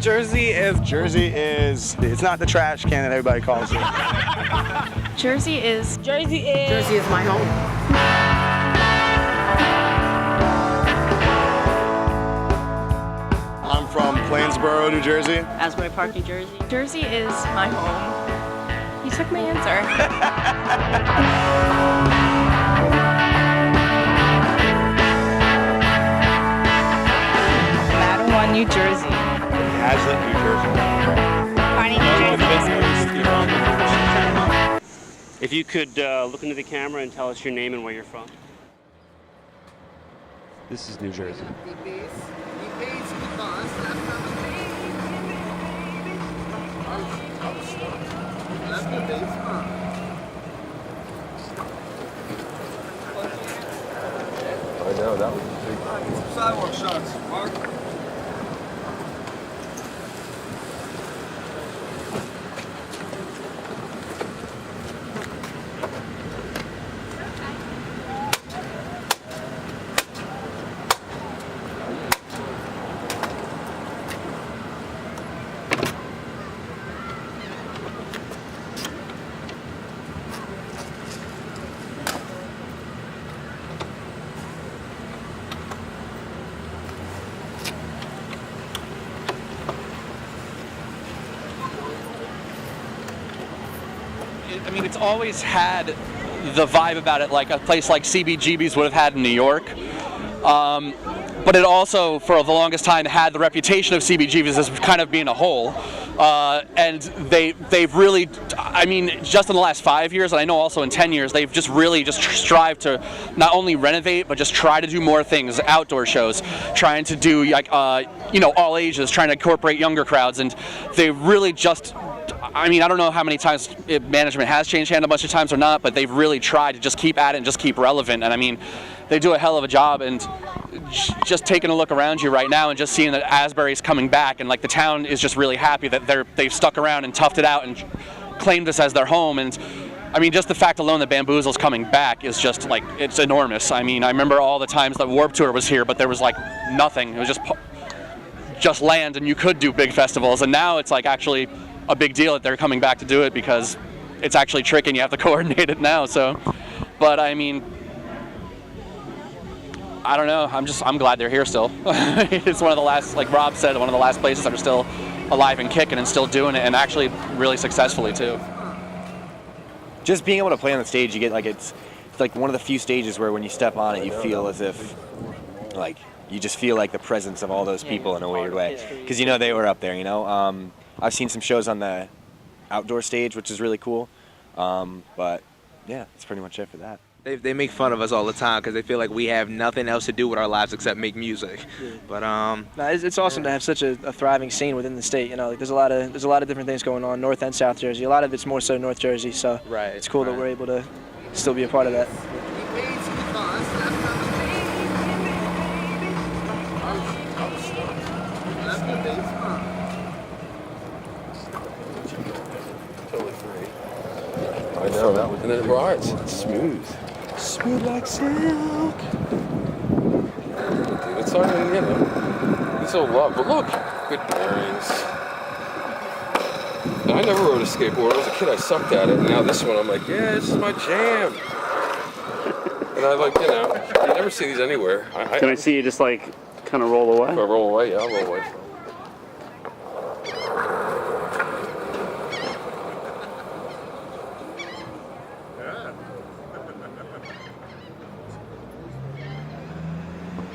Jersey is, it's not the trash can that everybody calls it. Jersey is my home. I'm from Plainsboro, New Jersey. Asbury Park, New Jersey. Jersey is my home. You took my answer. Mattawa, New Jersey. Hazlet, New Jersey. Kearney, New Jersey. If you could look into the camera and tell us your name and where you're from. This is New Jersey. I know, that was big. Sidewalk shots, Mark. I mean, it's always had the vibe about it like a place like CBGB's would have had in New York. But it also, for the longest time, had the reputation of CBGB's as kind of being a hole. And they've really, I mean, just in the last 5 years, and I know also in 10 years, they've just really just strived to not only renovate, but just try to do more things, outdoor shows, trying to do, like, all ages, trying to incorporate younger crowds. And they really just, I mean, I don't know how many times management has changed hand a bunch of times or not, but they've really tried to just keep at it and just keep relevant. And I mean, they do a hell of a job. And just taking a look around you right now and just seeing that Asbury's coming back, and like the town is just really happy that they've stuck around and toughed it out and claimed this as their home. And I mean, just the fact alone that Bamboozle's coming back is just like, it's enormous. I mean, I remember all the times that Warped Tour was here, but there was like nothing. It was just land, and you could do big festivals. And now it's like actually a big deal that they're coming back to do it because it's actually tricky and you have to coordinate it now. So, but I mean, I don't know. I'm glad they're here still. It's one of the last, like Rob said, one of the last places that are still alive and kicking and still doing it, and actually really successfully too. Just being able to play on the stage, you get like it's like one of the few stages where when you step on it, you feel as if like you just feel like the presence of all those people in a weird way, because they were up there. I've seen some shows on the outdoor stage, which is really cool. But yeah, that's pretty much it for that. They make fun of us all the time because they feel like we have nothing else to do with our lives except make music. Yeah. But it's awesome to have such a thriving scene within the state. Like there's a lot of different things going on, North and South Jersey. A lot of it's more so North Jersey. So it's cool that we're able to still be a part of that. I know, that was, and then it's smooth. Smooth like silk. Dude, it's not even, it's so love, but look, good bearings. And I never rode a skateboard. When I was a kid, I sucked at it, and now this one, I'm like, yeah, this is my jam. And I you never see these anywhere. Can I see you just like kind of roll away? If I roll away, yeah, I'll roll away.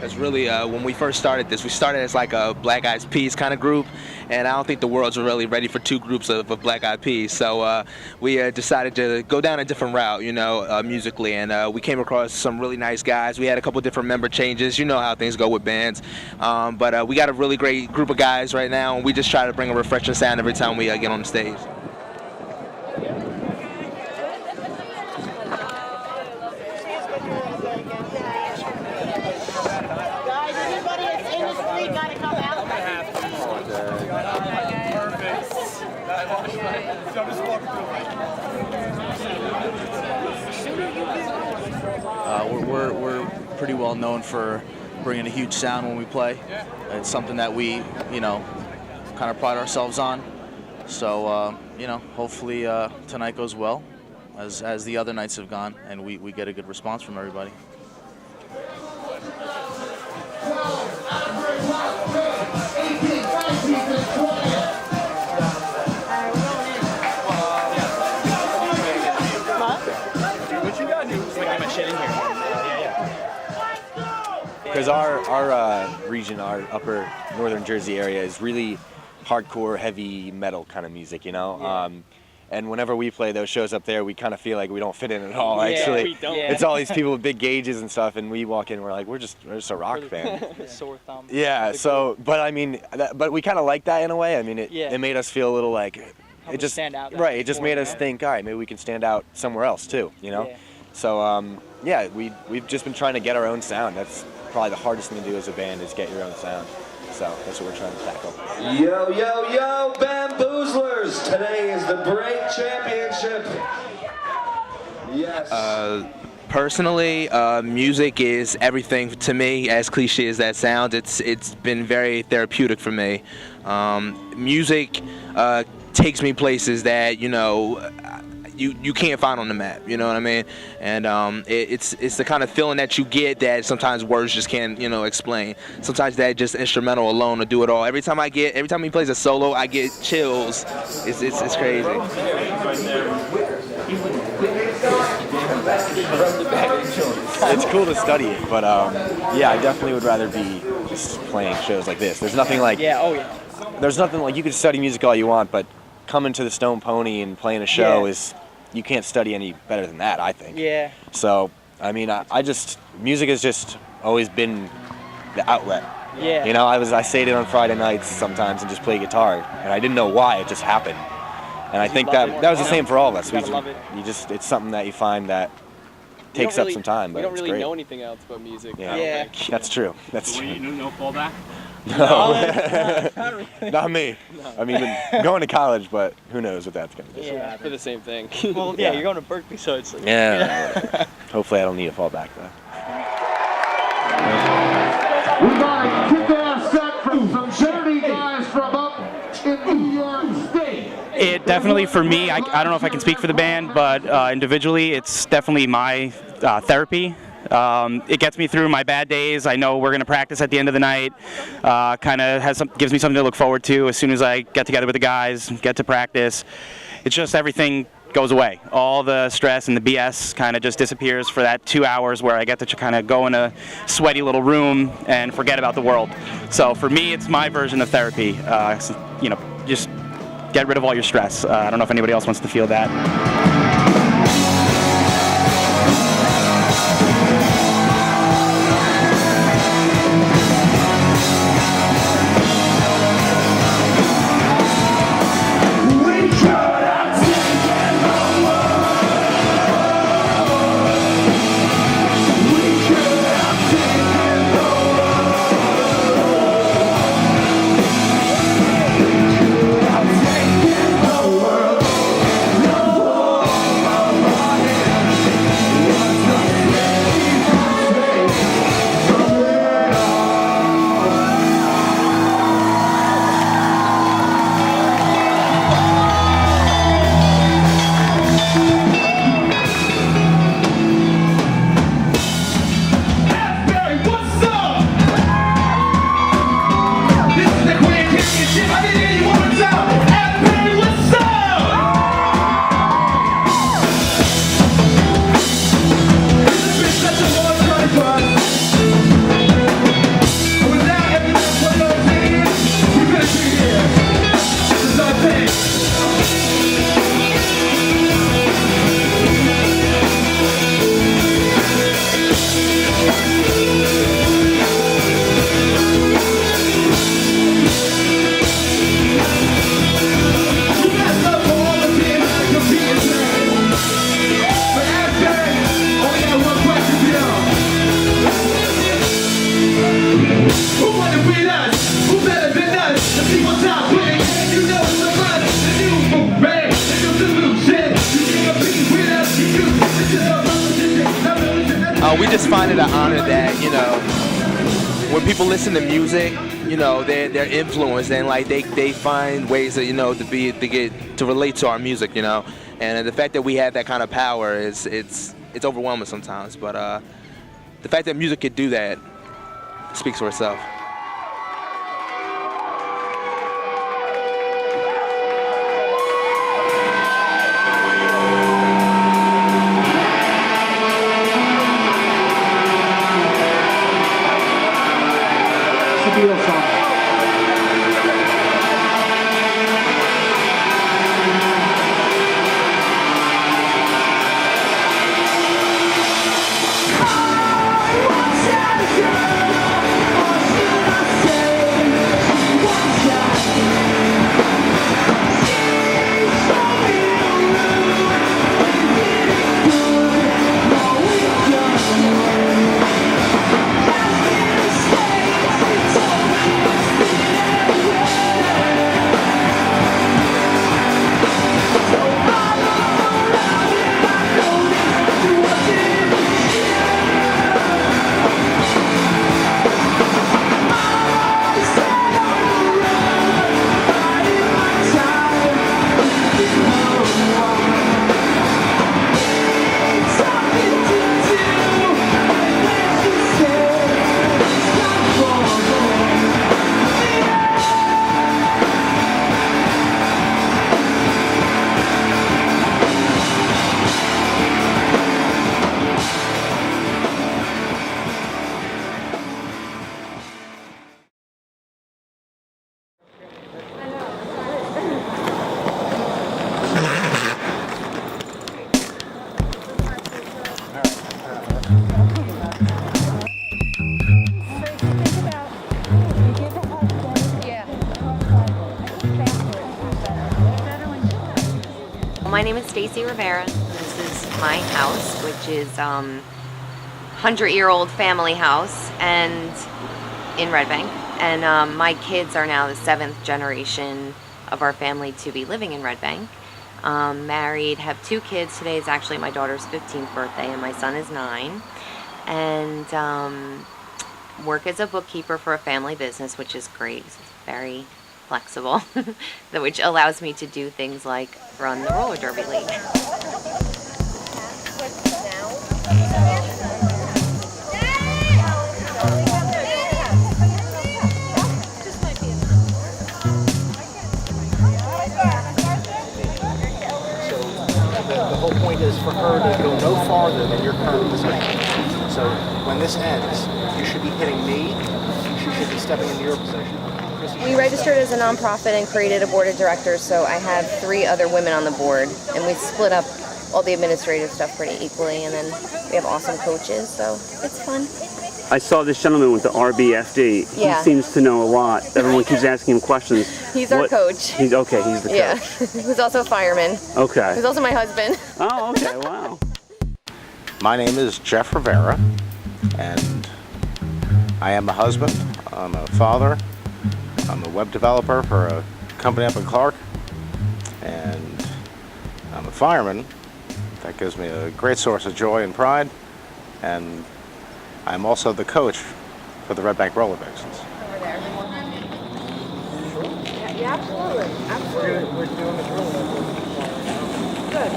It's really, when we first started this, we started as like a Black Eyed Peas kind of group, and I don't think the world's really ready for two groups of Black Eyed Peas. So we decided to go down a different route, musically, and we came across some really nice guys. We had a couple different member changes. You know how things go with bands. But we got a really great group of guys right now, and we just try to bring a refreshing sound every time we get on the stage. We're pretty well known for bringing a huge sound when we play. It's something that we, kind of pride ourselves on. So, hopefully tonight goes well, as the other nights have gone, and we get a good response from everybody. Because our region, our upper northern Jersey area, is really hardcore, heavy metal kind of music, you know? Yeah. And whenever we play those shows up there, we kind of feel like we don't fit in at all, Yeah, actually. we don't. It's all these people with big gauges and stuff, and we walk in, we're like, we're just a rock band. Sore thumb. Yeah, so, but I mean, but we kind of like that in a way. I mean, it made us feel a little like, Help us stand out. right, it just made us think, all right, maybe we can stand out somewhere else too, you know? Yeah. So, yeah, we've just been trying to get our own sound. That's probably the hardest thing to do as a band, is get your own sound. So that's what we're trying to tackle. Yo, yo, yo, Bamboozlers! Today is the Break Championship. Yes. Personally, music is everything to me. As cliche as that sounds, it's been very therapeutic for me. Music takes me places that you can't find on the map. You know what I mean? And it's the kind of feeling that you get that sometimes words just can't explain. Sometimes that just instrumental alone will do it all. Every time he plays a solo, I get chills. It's crazy. It's cool to study it, but yeah, I definitely would rather be just playing shows like this. There's nothing like there's nothing like, you can study music all you want, but coming to the Stone Pony and playing a show is, you can't study any better than that, I think. Yeah. So I mean, music has just always been the outlet. Yeah. You know, I stayed in on Friday nights sometimes and just play guitar, and I didn't know why, it just happened. And I think that was the same for all of us. It's something that you find that takes up some time, but we don't it's really great. know anything else but music. Yeah. That's true. That's true. No fallback? No, not me. No. I mean, going to college, but who knows what that's going to be. Yeah, for the same thing. Well, yeah, you're going to Berkeley, so it's like... Yeah. Hopefully I don't need to fall back, though. We got a kick-ass set from some Jersey guys from up in New York State. It definitely, for me, I don't know if I can speak for the band, but individually, it's definitely my therapy. It gets me through my bad days. I know we're going to practice at the end of the night. Kind of gives me something to look forward to as soon as I get together with the guys, get to practice. It's just everything goes away. All the stress and the BS kind of just disappears for that 2 hours where I get to kind of go in a sweaty little room and forget about the world. So for me, it's my version of therapy. Just get rid of all your stress. I don't know if anybody else wants to feel that. We just find it an honor that, when people listen to music, you know, they're influenced and like they find ways that, you know, to relate to our music, you know. And the fact that we have that kind of power it's overwhelming sometimes, but the fact that music could do that speaks for itself. It's a Beatles song. My name is Stacy Rivera. This is my house, which is 100-year-old family house and in Red Bank. And my kids are now the 7th generation of our family to be living in Red Bank. Married, have 2 kids. Today is actually my daughter's 15th birthday and my son is 9. And work as a bookkeeper for a family business, which is great. It's very flexible, which allows me to do things like run the roller derby league. The whole point is for her to go no farther than your current position. So when this ends, you should be hitting me, she should be stepping into your position. We registered as a nonprofit and created a board of directors, so I have 3 other women on the board, and we split up all the administrative stuff pretty equally, and then we have awesome coaches, so it's fun. I saw this gentleman with the RBFD. Yeah. He seems to know a lot. Everyone keeps asking him questions. He's our coach. He's the coach. Yeah, he's also a fireman. Okay. He's also my husband. Oh, okay, wow. My name is Jeff Rivera, and I am a husband, I'm a father, I'm a web developer for a company up in Clark, and I'm a fireman. That gives me a great source of joy and pride, and I'm also the coach for the Red Bank Roller Vixens. Yeah, absolutely. Absolutely. We're doing the drill. Good.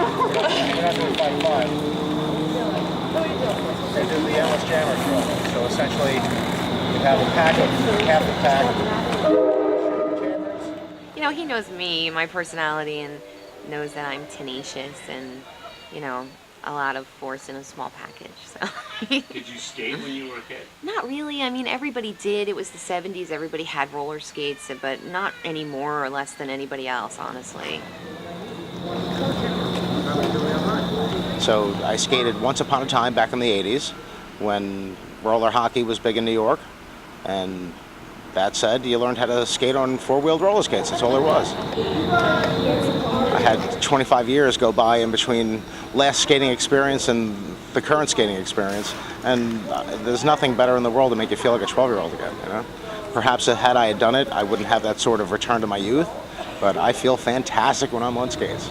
We're not doing 5-5. They do the Alice Jammer drill. So essentially, you have a pack of half the pack. You know, he knows me, my personality, and knows that I'm tenacious and, you know, a lot of force in a small package. So. Did you skate when you were a kid? Not really. I mean, everybody did. It was the 70s. Everybody had roller skates, but not any more or less than anybody else, honestly. So I skated once upon a time back in the 80s when roller hockey was big in New York. And that said, you learned how to skate on 4-wheeled roller skates. That's all there was. I had 25 years go by in between last skating experience and the current skating experience. And there's nothing better in the world to make you feel like a 12-year-old again, you know? Perhaps had I done it, I wouldn't have that sort of return to my youth. But I feel fantastic when I'm on skates.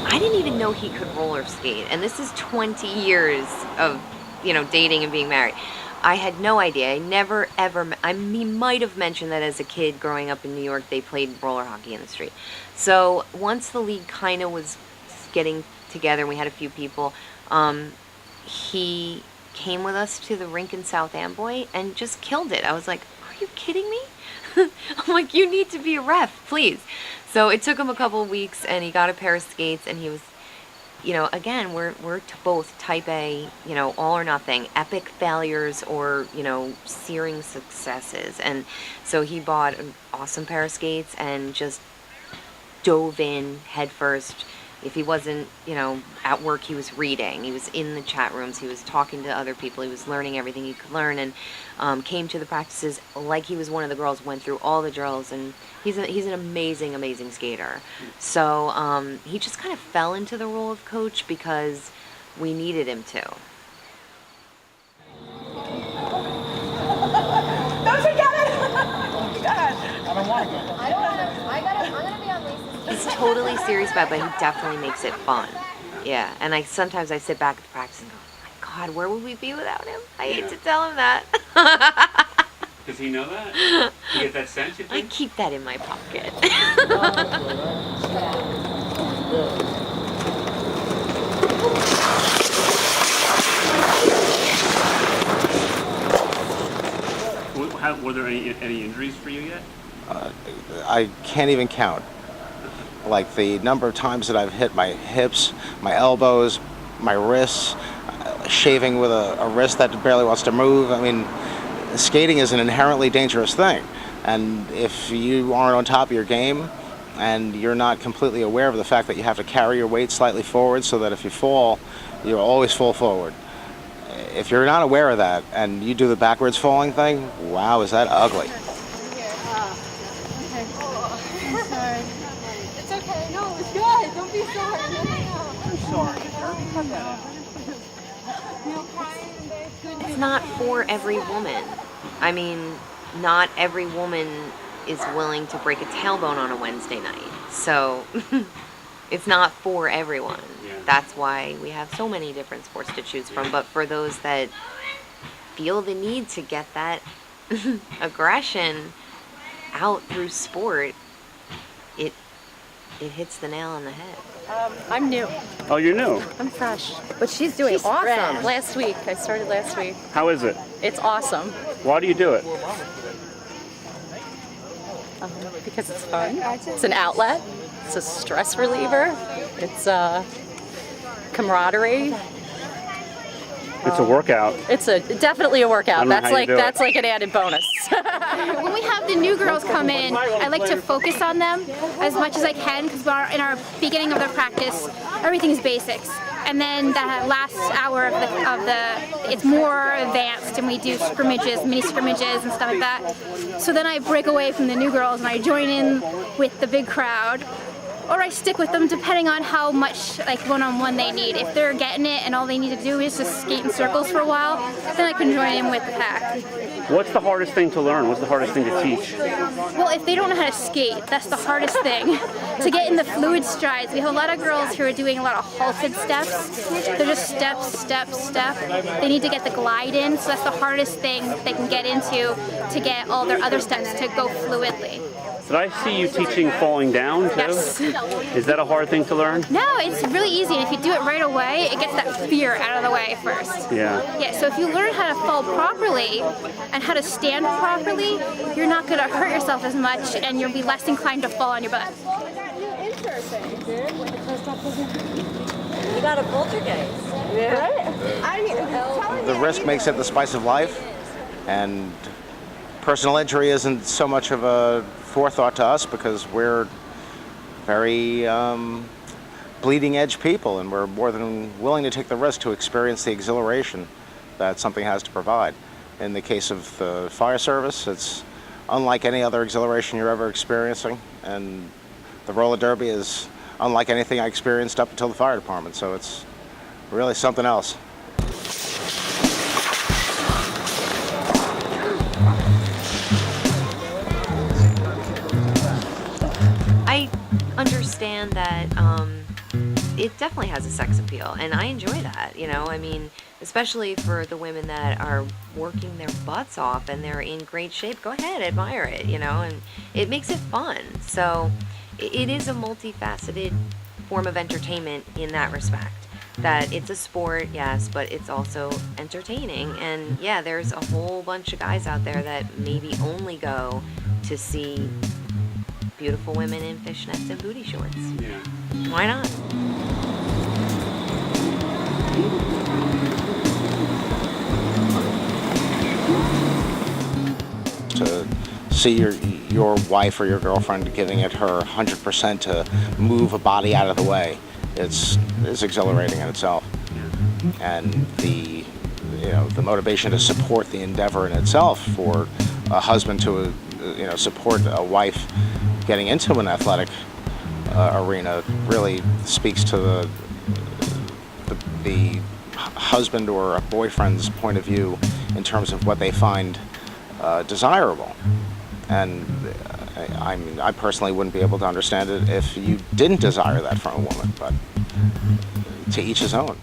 I didn't even know know he could roller skate. And this is 20 years of, dating and being married. I had no idea. I never ever. He might have mentioned that as a kid growing up in New York, they played roller hockey in the street. So once the league kind of was getting together, and we had a few people, he came with us to the rink in South Amboy and just killed it. I was like, "Are you kidding me?" I'm like, "You need to be a ref, please." So it took him a couple of weeks, and he got a pair of skates, and he was. Again, we're both type A, all or nothing, epic failures or, searing successes. And so he bought an awesome pair of skates and just dove in head first. If he wasn't, at work, he was reading. He was in the chat rooms. He was talking to other people. He was learning everything he could learn, and came to the practices like he was one of the girls, went through all the drills, and he's an amazing, amazing skater. So he just kind of fell into the role of coach because we needed him to. Don't forget it! Oh, God. I don't want to get it. I'm going to be on Lisa's. He's totally serious about it, but he definitely makes it fun. Yeah, and sometimes I sit back at the practice and go, "Oh my God, where would we be without him?" I hate to tell him that. Does he know that? You get that sense, you I think? keep that in my pocket. Were there any injuries for you yet? I can't even count. Like the number of times that I've hit my hips, my elbows, my wrists, shaving with a wrist that barely wants to move. I mean, skating is an inherently dangerous thing. And if you aren't on top of your game and you're not completely aware of the fact that you have to carry your weight slightly forward so that if you fall, you'll always fall forward. If you're not aware of that and you do the backwards falling thing, wow, is that ugly. Don't be sorry. I'm sorry. It's not for every woman. I mean, not every woman is willing to break a tailbone on a Wednesday night. So it's not for everyone. Yeah. That's why we have so many different sports to choose from. But for those that feel the need to get that aggression out through sport, it hits the nail on the head. I'm new. Oh, you're new. I'm fresh. But she's doing awesome. fresh. Last week. I started last week. How is it? It's awesome. Why do you do it? Because it's fun. It's an outlet. It's a stress reliever. It's camaraderie. It's a workout. It's definitely a workout. That's like an added bonus. When we have the new girls come in, I like to focus on them as much as I can because in our beginning of the practice, everything is basics. And then the last hour of the it's more advanced, and we do scrimmages, mini scrimmages and stuff like that. So then I break away from the new girls and I join in with the big crowd. Or I stick with them depending on how much one-on-one they need. If they're getting it and all they need to do is just skate in circles for a while, then I can join in with the pack. What's the hardest thing to learn? What's the hardest thing to teach? Well, if they don't know how to skate, that's the hardest thing. To get in the fluid strides, we have a lot of girls who are doing a lot of halted steps. They're just step, step, step. They need to get the glide in, so that's the hardest thing they can get into to get all their other steps to go fluidly. Did I see you teaching falling down too? Yes. Is that a hard thing to learn? No, it's really easy, and if you do it right away, it gets that fear out of the way first. Yeah. Yeah, so if you learn how to fall properly and how to stand properly, you're not going to hurt yourself as much, and you'll be less inclined to fall on your butt. You got a poltergeist. Yeah. The risk makes it the spice of life, and personal injury isn't so much of a forethought to us because we're very bleeding edge people, and we're more than willing to take the risk to experience the exhilaration that something has to provide. In the case of the fire service, it's unlike any other exhilaration you're ever experiencing, and the roller derby is unlike anything I experienced up until the fire department, so it's really something else. I understand that it definitely has a sex appeal, and I enjoy that. You know, I mean, especially for the women that are working their butts off and they're in great shape. Go ahead, admire it. You know, and it makes it fun. So it is a multifaceted form of entertainment in that respect. That it's a sport, yes, but it's also entertaining. And yeah, there's a whole bunch of guys out there that maybe only go to see beautiful women in fishnets and booty shorts. Yeah. Why not? To see your wife or your girlfriend giving it her 100% to move a body out of the way, it's exhilarating in itself. And the motivation to support the endeavor in itself for a husband to support a wife getting into an athletic arena really speaks to the husband or a boyfriend's point of view in terms of what they find desirable. And I personally wouldn't be able to understand it if you didn't desire that from a woman, but to each his own.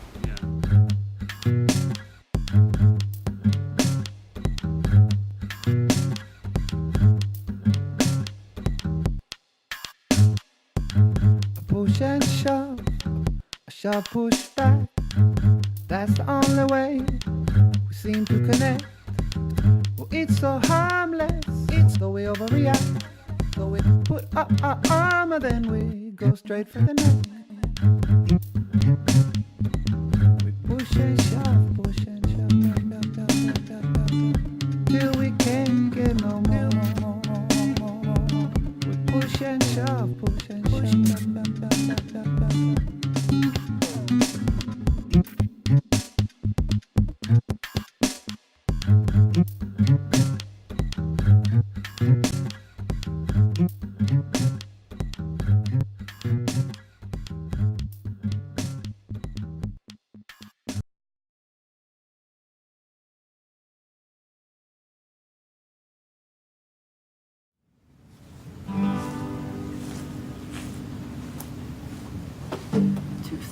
Push and shove, I shall push back. That's the only way we seem to connect. Well, it's so harmless, it's the way overreact. So we put up our armor, then we go straight for the neck. We push and shove, till we can't get no more. We push and shove,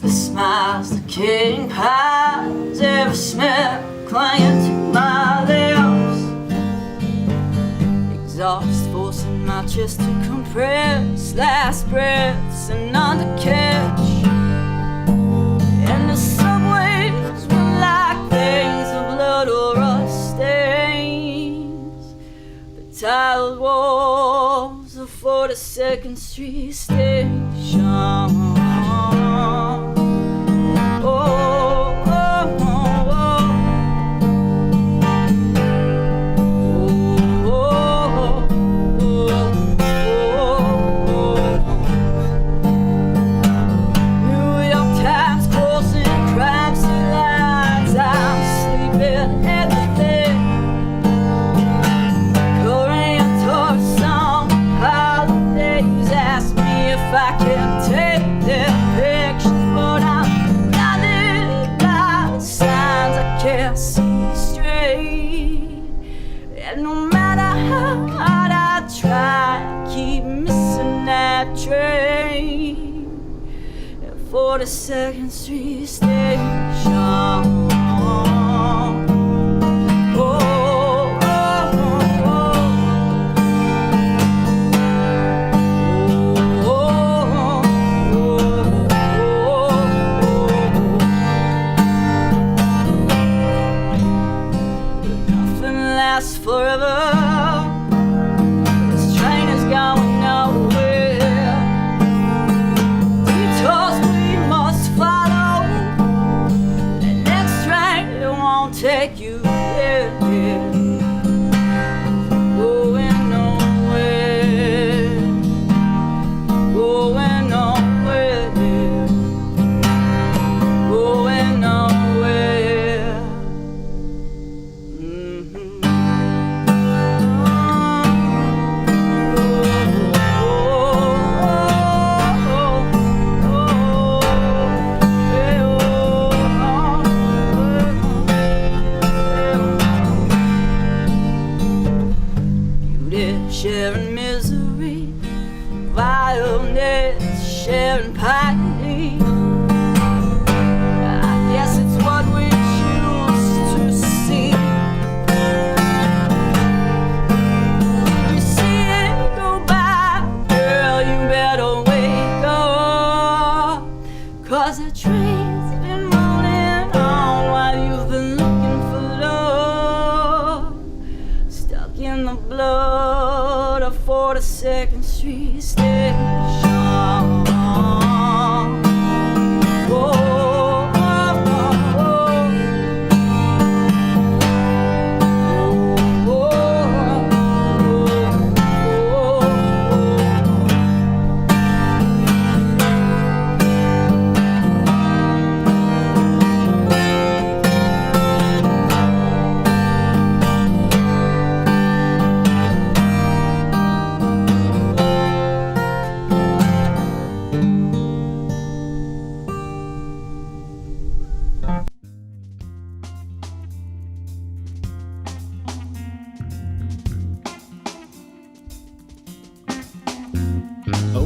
The smiles, the king pies, every smell clinging to my lips. Exhaust forcing my chest to compress, last breaths and under catch. And the subways were like things of blood or rust stains. The tiled walls of 42nd Street Station. Train at 42nd Street Station. Nothing lasts forever. This train is going nowhere. Take you there, going nowhere, going nowhere, going nowhere. blood of 42nd Street Station.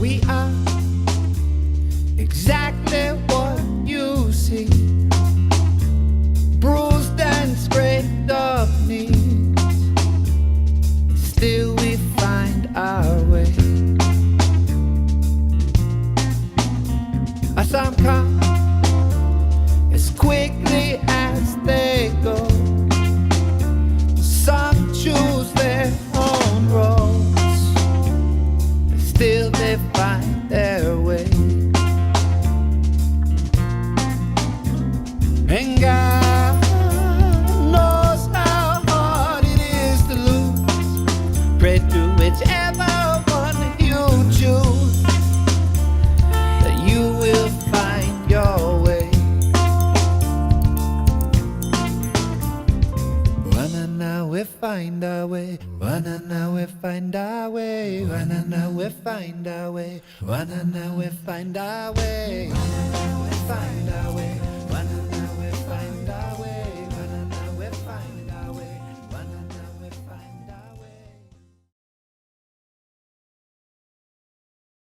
We are exactly what you see, bruised and scraped up knees. Still we find our way. Some come as quickly as they go. Some choose their own roads. Still they find their way. And God knows how hard it is to lose. Pray to whichever one you choose, that you will find your way. Now we find our way. Now we find our way. Now we find our way. Now we find our way. Find our way.